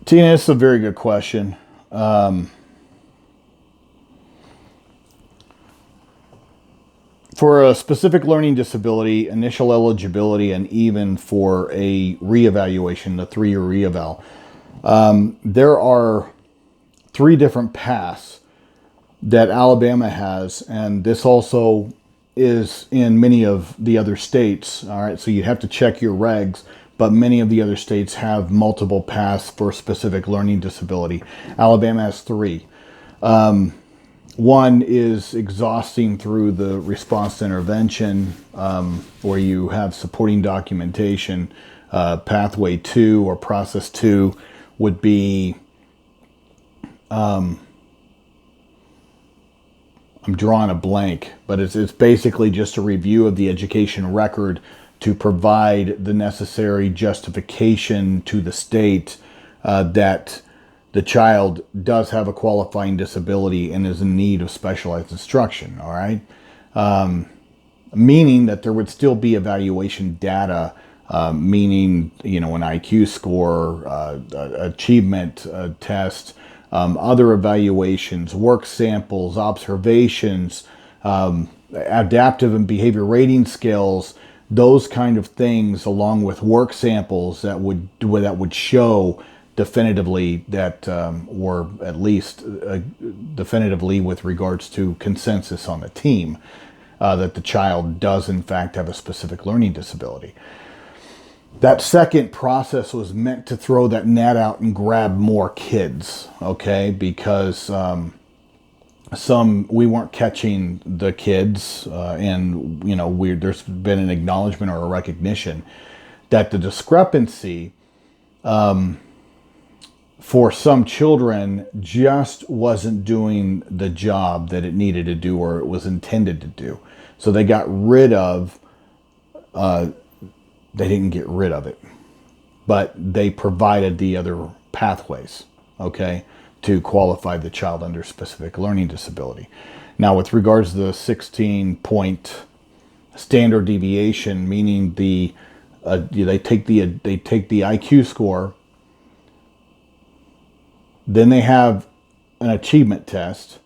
Tina, this is a very good question. Um, for a specific learning disability, initial eligibility, and even for a reevaluation, the 3-year reeval, there are three different paths that Alabama has, and this also is in many of the other states. All right, so you have to check your regs, but many of the other states have multiple paths for specific learning disability. Alabama has three. One is exhausting through the response to intervention, where you have supporting documentation. Pathway 2 or process 2 would be, I'm drawing a blank, but it's basically just a review of the education record to provide the necessary justification to the state that the child does have a qualifying disability and is in need of specialized instruction. All right, meaning that there would still be evaluation data, meaning an IQ score, achievement test, other evaluations, work samples, observations, adaptive and behavior rating skills, those kind of things, along with work samples that would show definitively that, or at least definitively with regards to consensus on the team, that the child does in fact have a specific learning disability. That second process was meant to throw that net out and grab more kids, okay? Because we weren't catching the kids, and there's been an acknowledgement or a recognition that the discrepancy for some children just wasn't doing the job that it needed to do or it was intended to do. So they got rid of. They didn't get rid of it, but they provided the other pathways, okay, to qualify the child under specific learning disability. Now, with regards to the 16-point standard deviation, meaning they take the IQ score, then they have an achievement test,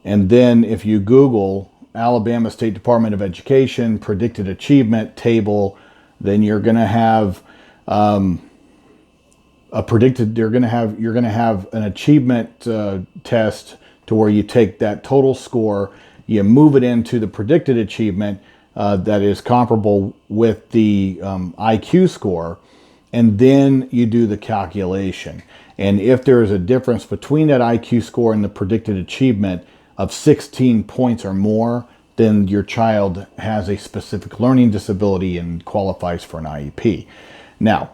and then if you Google Alabama State Department of Education predicted achievement table, then you're going to have you're going to have an achievement test to where you take that total score, you move it into the predicted achievement that is comparable with the IQ score, and then you do the calculation. And if there is a difference between that IQ score and the predicted achievement of 16 points or more, then your child has a specific learning disability and qualifies for an IEP. Now,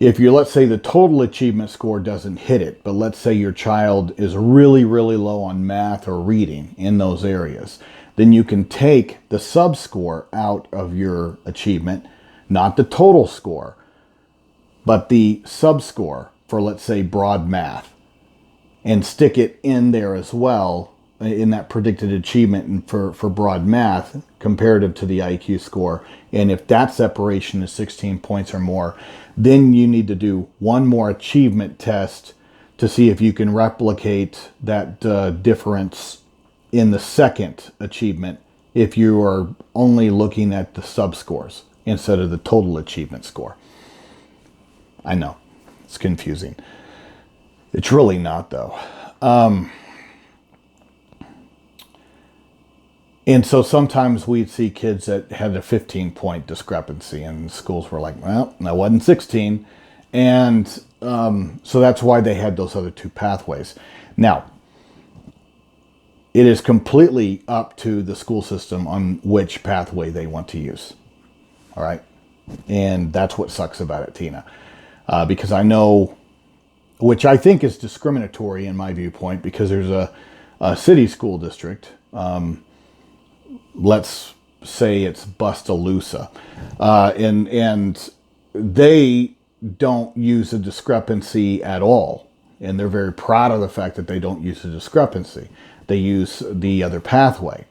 if let's say the total achievement score doesn't hit it, but let's say your child is really, really low on math or reading in those areas, then you can take the sub-score out of your achievement, not the total score, but the sub-score for, let's say, broad math, and stick it in there as well in that predicted achievement and for broad math comparative to the IQ score. And if that separation is 16 points or more, then you need to do one more achievement test to see if you can replicate that difference in the second achievement if you are only looking at the sub-scores instead of the total achievement score. I know, it's confusing. It's really not, though. And so sometimes we'd see kids that had a 15-point discrepancy, and schools were like, well, that wasn't 16. And so that's why they had those other two pathways. Now, it is completely up to the school system on which pathway they want to use. All right? And that's what sucks about it, Tina. Because I know, which I think is discriminatory in my viewpoint, because there's a city school district, let's say it's Bustaloosa, and they don't use a discrepancy at all, and they're very proud of the fact that they don't use a discrepancy. They use the other pathway.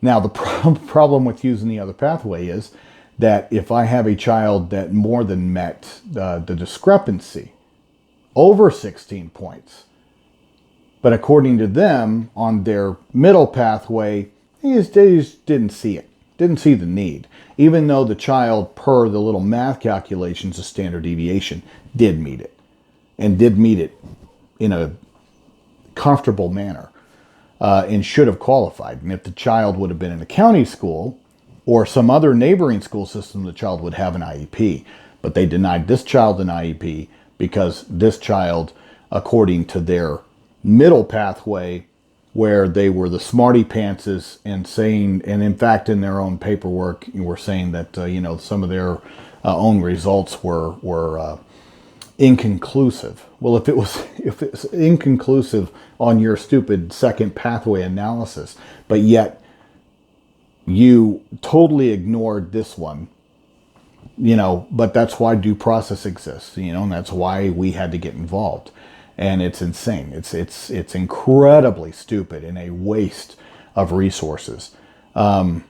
Now, the problem with using the other pathway is that if I have a child that more than met the discrepancy, over 16 points, but according to them, on their middle pathway, they just didn't see it, didn't see the need, even though the child, per the little math calculations, the standard deviation, did meet it, and did meet it in a comfortable manner, and should have qualified. And if the child would have been in a county school or some other neighboring school system, the child would have an IEP. But they denied this child an IEP because this child, according to their middle pathway, where they were the smarty pantses and saying, and in fact in their own paperwork, were saying that some of their own results were inconclusive. Well, if it's inconclusive on your stupid second pathway analysis, but yet you totally ignored this one, but that's why due process exists, and that's why we had to get involved. And it's insane. It's incredibly stupid and a waste of resources. We're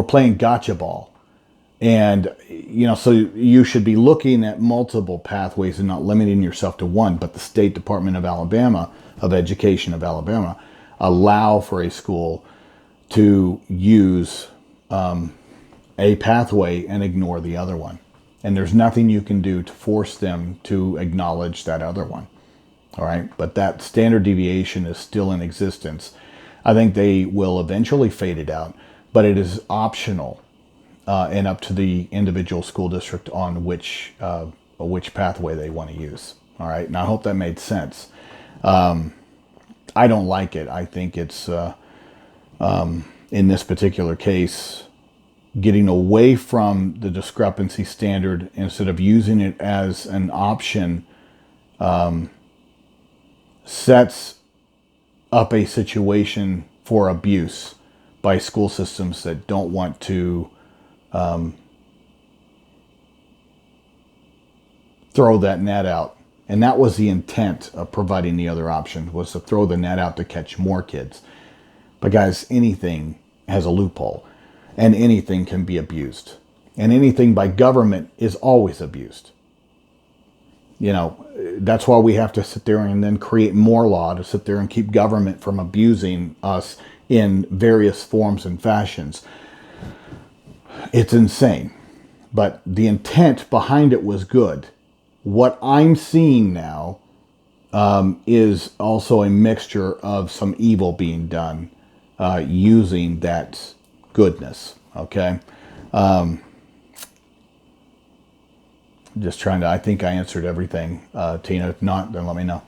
playing gotcha ball. And, so you should be looking at multiple pathways and not limiting yourself to one. But the State Department of Education of Alabama allow for a school to use a pathway and ignore the other one. And there's nothing you can do to force them to acknowledge that other one. All right. But that standard deviation is still in existence. I think they will eventually fade it out, but it is optional and up to the individual school district on which pathway they want to use. All right. And I hope that made sense. I don't like it. I think it's, in this particular case, getting away from the discrepancy standard instead of using it as an option sets up a situation for abuse by school systems that don't want to throw that net out. And that was the intent of providing the other option, was to throw the net out to catch more kids. But guys, anything has a loophole. And anything can be abused. And anything by government is always abused. That's why we have to sit there and then create more law to sit there and keep government from abusing us in various forms and fashions. It's insane. But the intent behind it was good. What I'm seeing now is also a mixture of some evil being done using that goodness. Okay. Just trying to, I think I answered everything. Tina, if not, then let me know.